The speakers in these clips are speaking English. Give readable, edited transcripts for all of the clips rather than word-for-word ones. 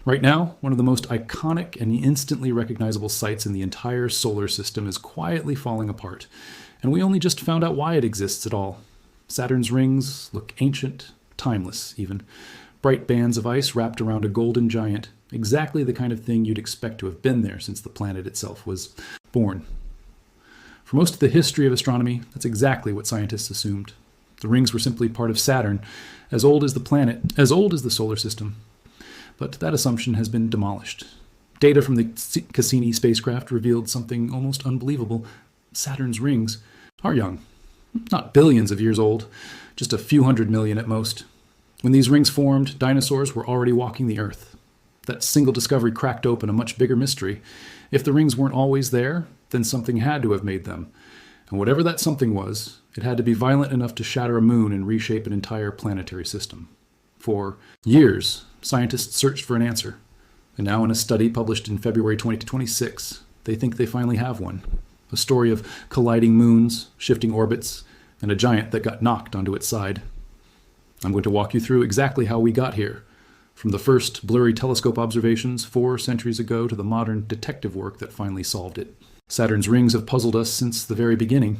Right now, one of the most iconic and instantly recognizable sights in the entire solar system is quietly falling apart, and we only just found out why it exists at all. Saturn's rings look ancient, timeless even. Bright bands of ice wrapped around a golden giant, exactly the kind of thing you'd expect to have been there since the planet itself was born. For most of the history of astronomy, that's exactly what scientists assumed. The rings were simply part of Saturn, as old as the planet, as old as the solar system. But that assumption has been demolished. Data from the Cassini spacecraft revealed something almost unbelievable. Saturn's rings are young, not billions of years old, just a few 100 million at most. When these rings formed, dinosaurs were already walking the Earth. That single discovery cracked open a much bigger mystery. If the rings weren't always there, then something had to have made them. And whatever that something was, it had to be violent enough to shatter a moon and reshape an entire planetary system. For years, scientists searched for an answer. And now in a study published in February 2026, they think they finally have one. A story of colliding moons, shifting orbits, and a giant that got knocked onto its side. I'm going to walk you through exactly how we got here, from the first blurry telescope observations 4 centuries ago to the modern detective work that finally solved it. Saturn's rings have puzzled us since the very beginning.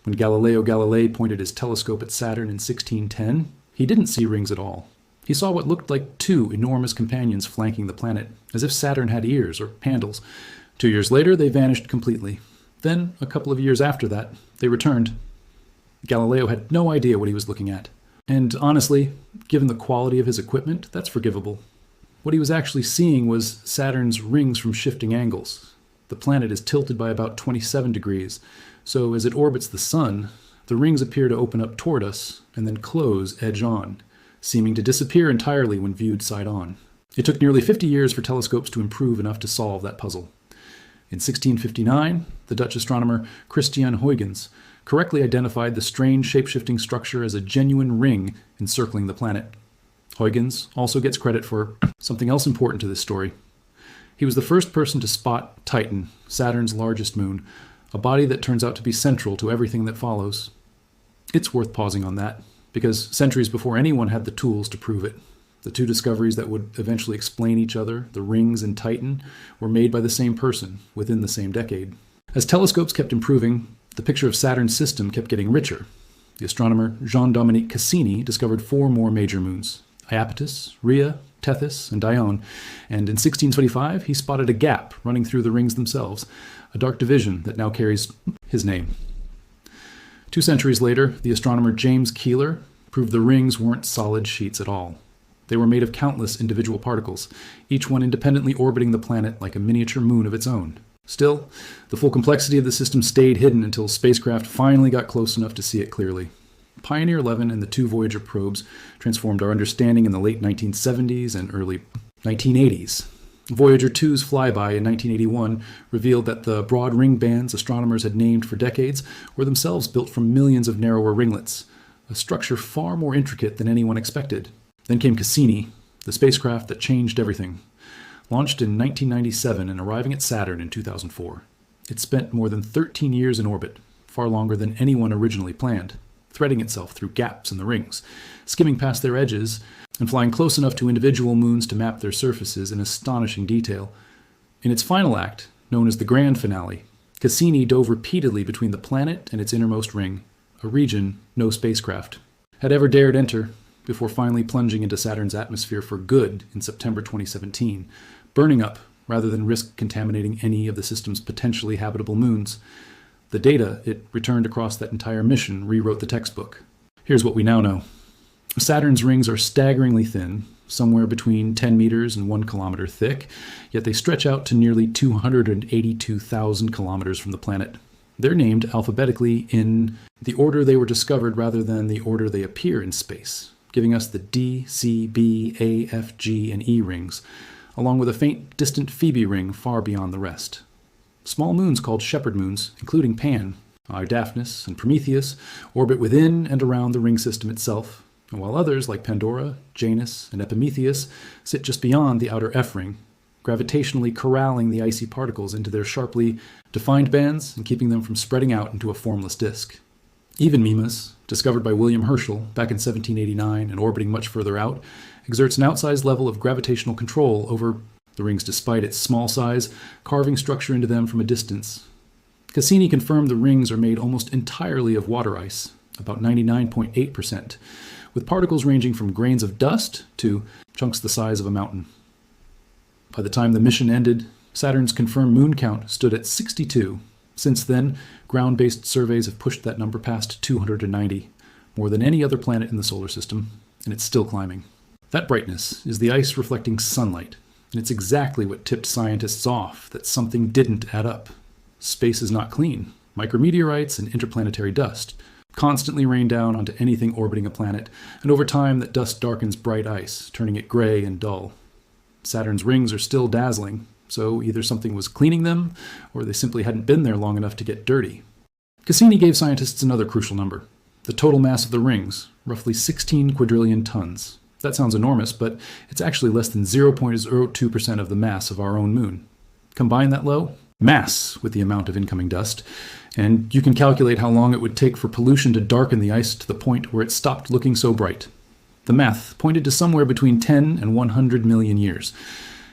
When Galileo Galilei pointed his telescope at Saturn in 1610, he didn't see rings at all. He saw what looked like 2 enormous companions flanking the planet, as if Saturn had ears or handles. 2 years later, they vanished completely. Then, a couple of years after that, they returned. Galileo had no idea what he was looking at. And honestly, given the quality of his equipment, that's forgivable. What he was actually seeing was Saturn's rings from shifting angles. The planet is tilted by about 27 degrees, so as it orbits the sun, the rings appear to open up toward us and then close edge on, seeming to disappear entirely when viewed side on. It took nearly 50 years for telescopes to improve enough to solve that puzzle. In 1659, the Dutch astronomer Christian Huygens correctly identified the strange shape-shifting structure as a genuine ring encircling the planet. Huygens also gets credit for something else important to this story. He was the first person to spot Titan, Saturn's largest moon, a body that turns out to be central to everything that follows. It's worth pausing on that, because centuries before anyone had the tools to prove it. The 2 discoveries that would eventually explain each other, the rings and Titan, were made by the same person within the same decade. As telescopes kept improving, the picture of Saturn's system kept getting richer. The astronomer Jean-Dominique Cassini discovered 4 more major moons: Iapetus, Rhea, Tethys, and Dione, and in 1625 he spotted a gap running through the rings themselves, a dark division that now carries his name. 2 centuries later, the astronomer James Keeler proved the rings weren't solid sheets at all. They were made of countless individual particles, each one independently orbiting the planet like a miniature moon of its own. Still, the full complexity of the system stayed hidden until spacecraft finally got close enough to see it clearly. Pioneer 11 and the 2 Voyager probes transformed our understanding in the late 1970s and early 1980s. Voyager 2's flyby in 1981 revealed that the broad ring bands astronomers had named for decades were themselves built from millions of narrower ringlets, a structure far more intricate than anyone expected. Then came Cassini, the spacecraft that changed everything. Launched in 1997 and arriving at Saturn in 2004. It spent more than 13 years in orbit, far longer than anyone originally planned, threading itself through gaps in the rings, skimming past their edges, and flying close enough to individual moons to map their surfaces in astonishing detail. In its final act, known as the grand finale, Cassini dove repeatedly between the planet and its innermost ring, a region no spacecraft had ever dared enter, before finally plunging into Saturn's atmosphere for good in September 2017, burning up rather than risk contaminating any of the system's potentially habitable moons. The data it returned across that entire mission rewrote the textbook. Here's what we now know. Saturn's rings are staggeringly thin, somewhere between 10 meters and 1 kilometer thick, yet they stretch out to nearly 282,000 kilometers from the planet. They're named alphabetically in the order they were discovered rather than the order they appear in space, giving us the D, C, B, A, F, G, and E rings, along with a faint, distant Phoebe ring far beyond the rest. Small moons called shepherd moons, including Pan, Daphnis, and Prometheus, orbit within and around the ring system itself, and while others, like Pandora, Janus, and Epimetheus, sit just beyond the outer F ring, gravitationally corralling the icy particles into their sharply defined bands and keeping them from spreading out into a formless disk. Even Mimas, discovered by William Herschel back in 1789 and orbiting much further out, exerts an outsized level of gravitational control over the rings despite its small size, carving structure into them from a distance. Cassini confirmed the rings are made almost entirely of water ice, about 99.8%, with particles ranging from grains of dust to chunks the size of a mountain. By the time the mission ended, Saturn's confirmed moon count stood at 62. Since then, ground-based surveys have pushed that number past 290, more than any other planet in the solar system, and it's still climbing. That brightness is the ice reflecting sunlight, and it's exactly what tipped scientists off that something didn't add up. Space is not clean. Micrometeorites and interplanetary dust constantly rain down onto anything orbiting a planet, and over time that dust darkens bright ice, turning it gray and dull. Saturn's rings are still dazzling, so either something was cleaning them, or they simply hadn't been there long enough to get dirty. Cassini gave scientists another crucial number: the total mass of the rings, roughly 16 quadrillion tons. That sounds enormous, but it's actually less than 0.02% of the mass of our own moon. Combine that low mass with the amount of incoming dust, and you can calculate how long it would take for pollution to darken the ice to the point where it stopped looking so bright. The math pointed to somewhere between 10 and 100 million years.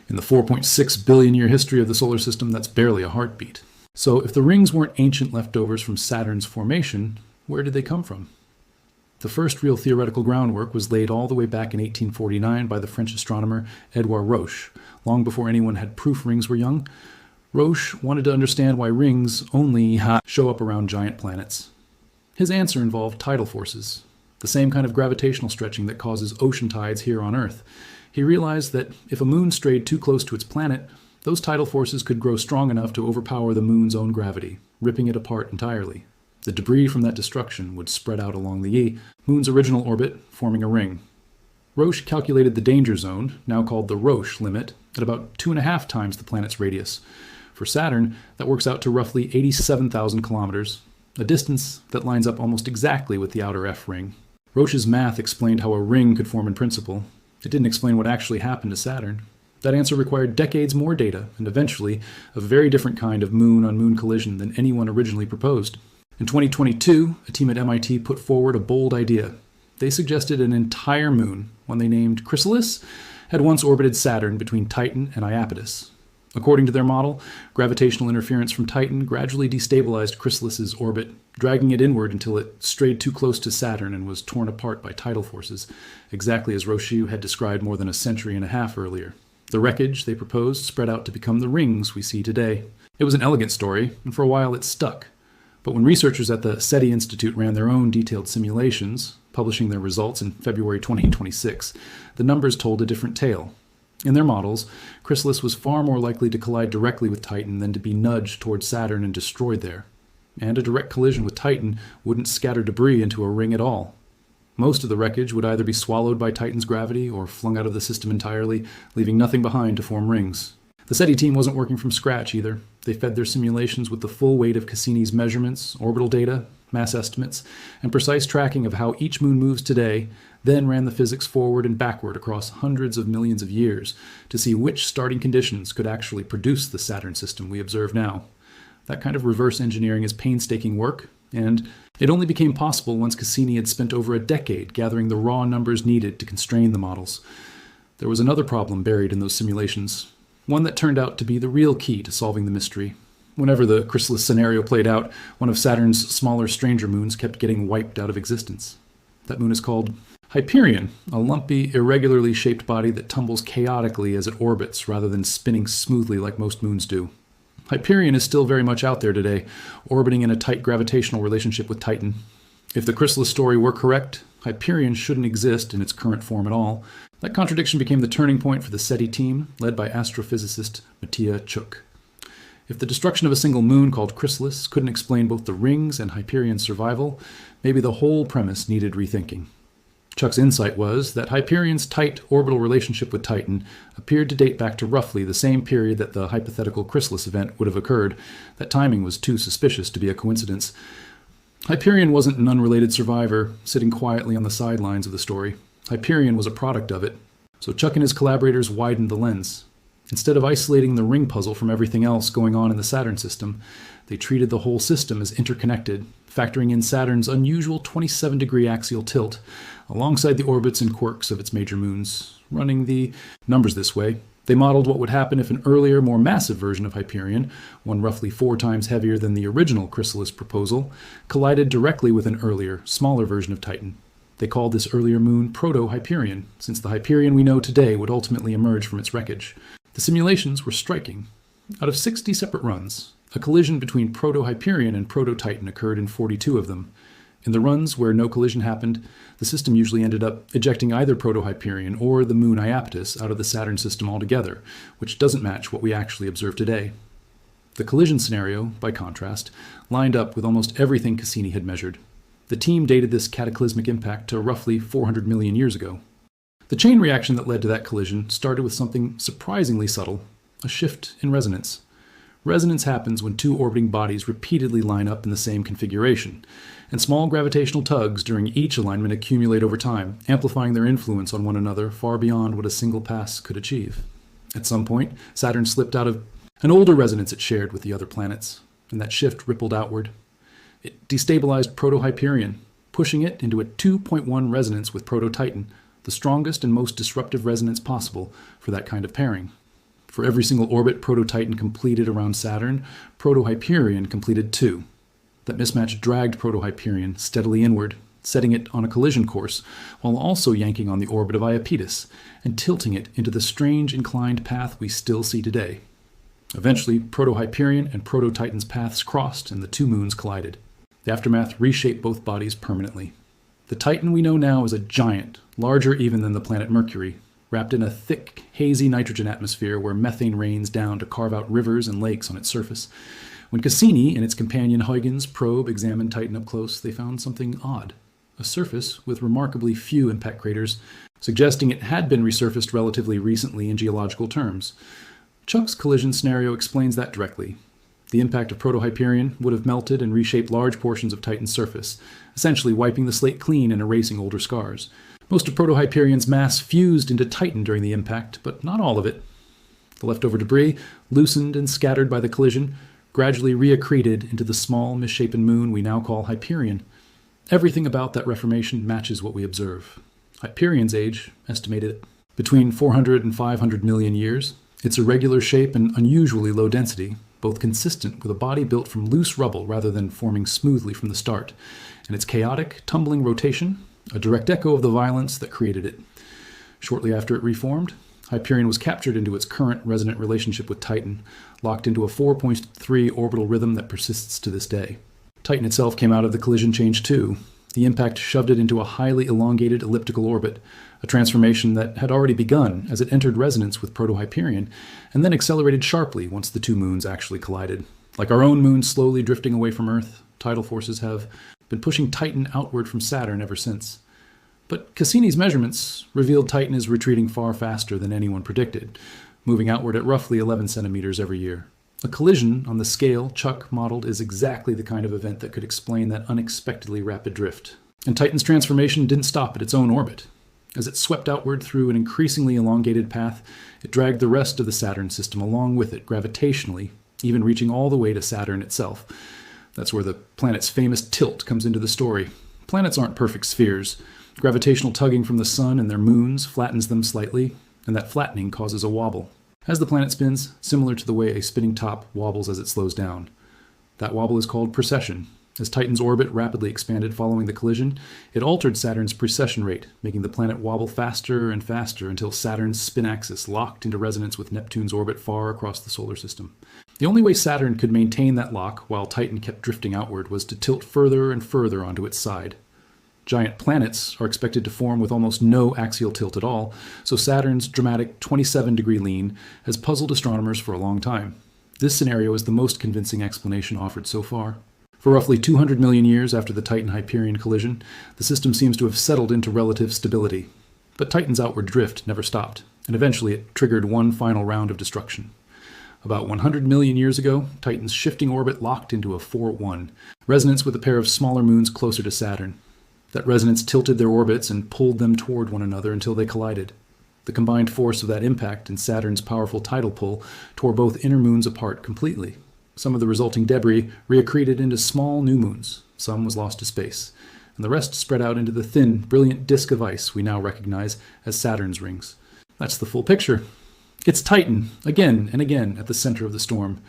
In the 4.6 billion year history of the solar system, that's barely a heartbeat. So if the rings weren't ancient leftovers from Saturn's formation, where did they come from? The first real theoretical groundwork was laid all the way back in 1849 by the French astronomer Edouard Roche, long before anyone had proof rings were young. Roche wanted to understand why rings only show up around giant planets. His answer involved tidal forces, the same kind of gravitational stretching that causes ocean tides here on Earth. He realized that if a moon strayed too close to its planet, those tidal forces could grow strong enough to overpower the moon's own gravity, ripping it apart entirely. The debris from that destruction would spread out along the moon's original orbit, forming a ring. Roche calculated the danger zone, now called the Roche limit, at about 2.5 times the planet's radius. For Saturn, that works out to roughly 87,000 kilometers, a distance that lines up almost exactly with the outer F ring. Roche's math explained how a ring could form in principle. It didn't explain what actually happened to Saturn. That answer required decades more data, and eventually a very different kind of moon-on-moon collision than anyone originally proposed. In 2022, a team at MIT put forward a bold idea. They suggested an entire moon, one they named Chrysalis, had once orbited Saturn between Titan and Iapetus. According to their model, gravitational interference from Titan gradually destabilized Chrysalis's orbit, dragging it inward until it strayed too close to Saturn and was torn apart by tidal forces, exactly as Roche had described more than a century and a half earlier. The wreckage, they proposed, spread out to become the rings we see today. It was an elegant story, and for a while it stuck. But when researchers at the SETI Institute ran their own detailed simulations, publishing their results in February 2026, the numbers told a different tale. In their models, Chrysalis was far more likely to collide directly with Titan than to be nudged towards Saturn and destroyed there. And a direct collision with Titan wouldn't scatter debris into a ring at all. Most of the wreckage would either be swallowed by Titan's gravity or flung out of the system entirely, leaving nothing behind to form rings. The SETI team wasn't working from scratch either. They fed their simulations with the full weight of Cassini's measurements, orbital data, mass estimates, and precise tracking of how each moon moves today, then ran the physics forward and backward across hundreds of millions of years to see which starting conditions could actually produce the Saturn system we observe now. That kind of reverse engineering is painstaking work, and it only became possible once Cassini had spent over a decade gathering the raw numbers needed to constrain the models. There was another problem buried in those simulations, one that turned out to be the real key to solving the mystery. Whenever the Chrysalis scenario played out, one of Saturn's smaller stranger moons kept getting wiped out of existence. That moon is called Hyperion, a lumpy, irregularly shaped body that tumbles chaotically as it orbits rather than spinning smoothly like most moons do. Hyperion is still very much out there today, orbiting in a tight gravitational relationship with Titan. If the Chrysalis story were correct, Hyperion shouldn't exist in its current form at all. That contradiction became the turning point for the SETI team, led by astrophysicist Matija Cuk. If the destruction of a single moon called Chrysalis couldn't explain both the rings and Hyperion's survival, maybe the whole premise needed rethinking. Chuck's insight was that Hyperion's tight orbital relationship with Titan appeared to date back to roughly the same period that the hypothetical Chrysalis event would have occurred. That timing was too suspicious to be a coincidence. Hyperion wasn't an unrelated survivor, sitting quietly on the sidelines of the story. Hyperion was a product of it. So Chuck and his collaborators widened the lens. Instead of isolating the ring puzzle from everything else going on in the Saturn system, they treated the whole system as interconnected, factoring in Saturn's unusual 27-degree axial tilt, alongside the orbits and quirks of its major moons. Running the numbers this way, they modeled what would happen if an earlier, more massive version of Hyperion, one roughly 4 times heavier than the original Chrysalis proposal, collided directly with an earlier, smaller version of Titan. They called this earlier moon Proto-Hyperion, since the Hyperion we know today would ultimately emerge from its wreckage. The simulations were striking. Out of 60 separate runs, a collision between Proto-Hyperion and Proto-Titan occurred in 42 of them. In the runs where no collision happened, the system usually ended up ejecting either Proto-Hyperion or the moon Iapetus out of the Saturn system altogether, which doesn't match what we actually observe today. The collision scenario, by contrast, lined up with almost everything Cassini had measured. The team dated this cataclysmic impact to roughly 400 million years ago. The chain reaction that led to that collision started with something surprisingly subtle, a shift in resonance. Resonance happens when 2 orbiting bodies repeatedly line up in the same configuration, and small gravitational tugs during each alignment accumulate over time, amplifying their influence on one another far beyond what a single pass could achieve. At some point, Saturn slipped out of an older resonance it shared with the other planets, and that shift rippled outward. It destabilized Proto-Hyperion, pushing it into a 2.1 resonance with Proto-Titan, the strongest and most disruptive resonance possible for that kind of pairing. For every single orbit Proto-Titan completed around Saturn, Proto-Hyperion completed 2. That mismatch dragged Proto-Hyperion steadily inward, setting it on a collision course, while also yanking on the orbit of Iapetus and tilting it into the strange inclined path we still see today. Eventually, Proto-Hyperion and Proto-Titan's paths crossed and the 2 moons collided. The aftermath reshaped both bodies permanently. The Titan we know now is a giant, larger even than the planet Mercury, wrapped in a thick, hazy nitrogen atmosphere where methane rains down to carve out rivers and lakes on its surface. When Cassini and its companion Huygens probe examined Titan up close, they found something odd. A surface with remarkably few impact craters, suggesting it had been resurfaced relatively recently in geological terms. Chuck's collision scenario explains that directly. The impact of Proto-Hyperion would have melted and reshaped large portions of Titan's surface, essentially wiping the slate clean and erasing older scars. Most of Proto-Hyperion's mass fused into Titan during the impact, but not all of it. The leftover debris, loosened and scattered by the collision, gradually reaccreted into the small, misshapen moon we now call Hyperion. Everything about that reformation matches what we observe. Hyperion's age, estimated between 400 and 500 million years, its irregular shape and unusually low density, both consistent with a body built from loose rubble rather than forming smoothly from the start, and its chaotic, tumbling rotation, a direct echo of the violence that created it. Shortly after it reformed, Hyperion was captured into its current resonant relationship with Titan, locked into a 4.3 orbital rhythm that persists to this day. Titan itself came out of the collision change too. The impact shoved it into a highly elongated elliptical orbit, a transformation that had already begun as it entered resonance with Proto-Hyperion, and then accelerated sharply once the 2 moons actually collided. Like our own moon slowly drifting away from Earth, tidal forces have been pushing Titan outward from Saturn ever since. But Cassini's measurements revealed Titan is retreating far faster than anyone predicted, moving outward at roughly 11 centimeters every year. A collision on the scale Chuck modeled is exactly the kind of event that could explain that unexpectedly rapid drift. And Titan's transformation didn't stop at its own orbit. As it swept outward through an increasingly elongated path, it dragged the rest of the Saturn system along with it gravitationally, even reaching all the way to Saturn itself. That's where the planet's famous tilt comes into the story. Planets aren't perfect spheres. Gravitational tugging from the sun and their moons flattens them slightly, and that flattening causes a wobble. As the planet spins, similar to the way a spinning top wobbles as it slows down. That wobble is called precession. As Titan's orbit rapidly expanded following the collision, it altered Saturn's precession rate, making the planet wobble faster and faster until Saturn's spin axis locked into resonance with Neptune's orbit far across the solar system. The only way Saturn could maintain that lock while Titan kept drifting outward was to tilt further and further onto its side. Giant planets are expected to form with almost no axial tilt at all, so Saturn's dramatic 27-degree lean has puzzled astronomers for a long time. This scenario is the most convincing explanation offered so far. For roughly 200 million years after the Titan-Hyperion collision, the system seems to have settled into relative stability. But Titan's outward drift never stopped, and eventually it triggered one final round of destruction. About 100 million years ago, Titan's shifting orbit locked into a 4-1, resonance with a pair of smaller moons closer to Saturn. That resonance tilted their orbits and pulled them toward one another until they collided. The combined force of that impact and Saturn's powerful tidal pull tore both inner moons apart completely. Some of the resulting debris reaccreted into small new moons. Some was lost to space, and the rest spread out into the thin, brilliant disk of ice we now recognize as Saturn's rings. That's the full picture. It's Titan, again and again, at the center of the storm.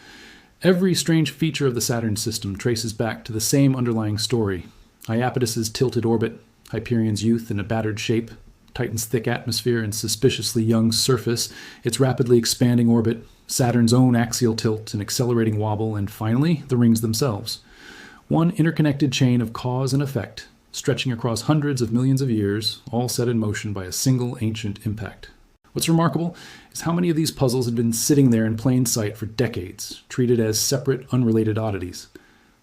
Every strange feature of the Saturn system traces back to the same underlying story. Iapetus's tilted orbit, Hyperion's youth in a battered shape, Titan's thick atmosphere and suspiciously young surface, its rapidly expanding orbit, Saturn's own axial tilt and accelerating wobble, and finally, the rings themselves. One interconnected chain of cause and effect, stretching across hundreds of millions of years, all set in motion by a single ancient impact. What's remarkable is how many of these puzzles had been sitting there in plain sight for decades, treated as separate, unrelated oddities.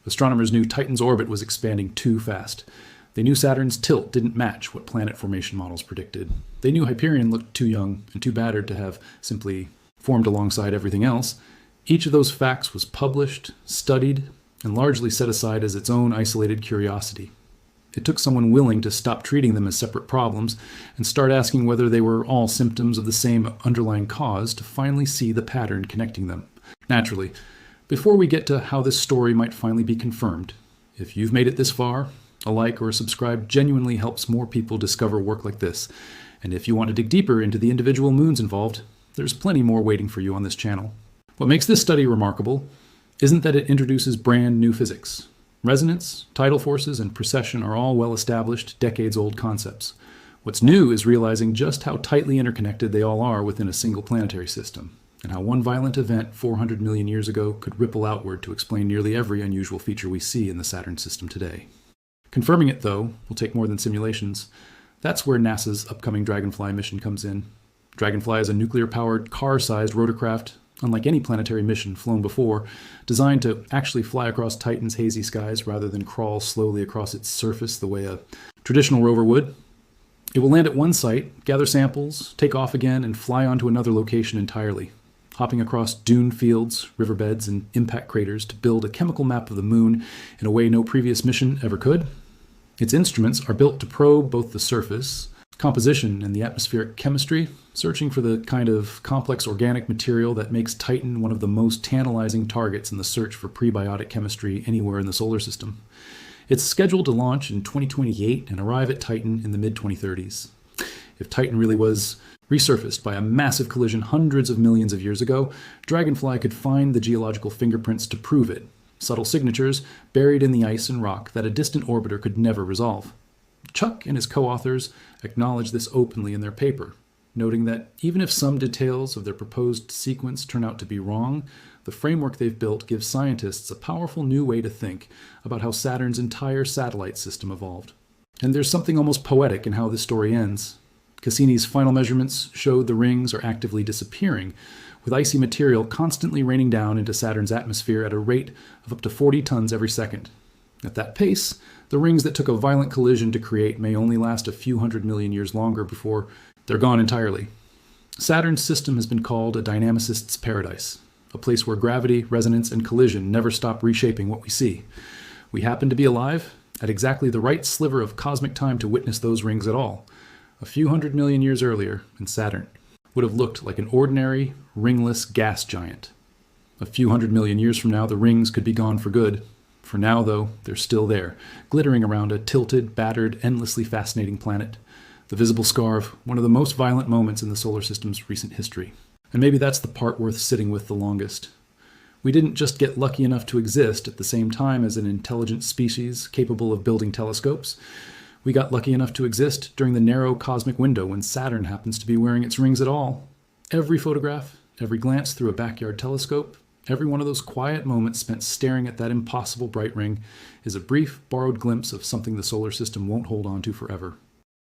Astronomers knew Titan's orbit was expanding too fast. They knew Saturn's tilt didn't match what planet formation models predicted. They knew Hyperion looked too young and too battered to have simply formed alongside everything else. Each of those facts was published, studied, and largely set aside as its own isolated curiosity. It took someone willing to stop treating them as separate problems and start asking whether they were all symptoms of the same underlying cause to finally see the pattern connecting them. Naturally, before we get to how this story might finally be confirmed, if you've made it this far, a like or a subscribe genuinely helps more people discover work like this. And if you want to dig deeper into the individual moons involved, there's plenty more waiting for you on this channel. What makes this study remarkable isn't that it introduces brand new physics. Resonance, tidal forces, and precession are all well-established, decades-old concepts. What's new is realizing just how tightly interconnected they all are within a single planetary system, and how one violent event 400 million years ago could ripple outward to explain nearly every unusual feature we see in the Saturn system today. Confirming it, though, will take more than simulations. That's where NASA's upcoming Dragonfly mission comes in. Dragonfly is a nuclear-powered, car-sized rotorcraft, unlike any planetary mission flown before, designed to actually fly across Titan's hazy skies rather than crawl slowly across its surface the way a traditional rover would. It will land at one site, gather samples, take off again, and fly on to another location entirely, hopping across dune fields, riverbeds, and impact craters to build a chemical map of the moon in a way no previous mission ever could. Its instruments are built to probe both the surface, composition, and the atmospheric chemistry, searching for the kind of complex organic material that makes Titan one of the most tantalizing targets in the search for prebiotic chemistry anywhere in the solar system. It's scheduled to launch in 2028 and arrive at Titan in the mid-2030s. If Titan really was resurfaced by a massive collision hundreds of millions of years ago, Dragonfly could find the geological fingerprints to prove it, subtle signatures buried in the ice and rock that a distant orbiter could never resolve. Chuck and his co-authors acknowledge this openly in their paper, noting that even if some details of their proposed sequence turn out to be wrong, the framework they've built gives scientists a powerful new way to think about how Saturn's entire satellite system evolved. And there's something almost poetic in how this story ends. Cassini's final measurements showed the rings are actively disappearing, with icy material constantly raining down into Saturn's atmosphere at a rate of up to 40 tons every second. At that pace, the rings that took a violent collision to create may only last a few 100 million years longer before they're gone entirely. Saturn's system has been called a dynamicist's paradise, a place where gravity, resonance, and collision never stop reshaping what we see. We happen to be alive at exactly the right sliver of cosmic time to witness those rings at all. A few 100 million years earlier, and Saturn would have looked like an ordinary, ringless gas giant. A few 100 million years from now, the rings could be gone for good. For now, though, they're still there, glittering around a tilted, battered, endlessly fascinating planet, the visible scar of one of the most violent moments in the solar system's recent history. And maybe that's the part worth sitting with the longest. We didn't just get lucky enough to exist at the same time as an intelligent species capable of building telescopes. We got lucky enough to exist during the narrow cosmic window when Saturn happens to be wearing its rings at all. Every photograph, every glance through a backyard telescope, every one of those quiet moments spent staring at that impossible bright ring is a brief, borrowed glimpse of something the solar system won't hold on to forever.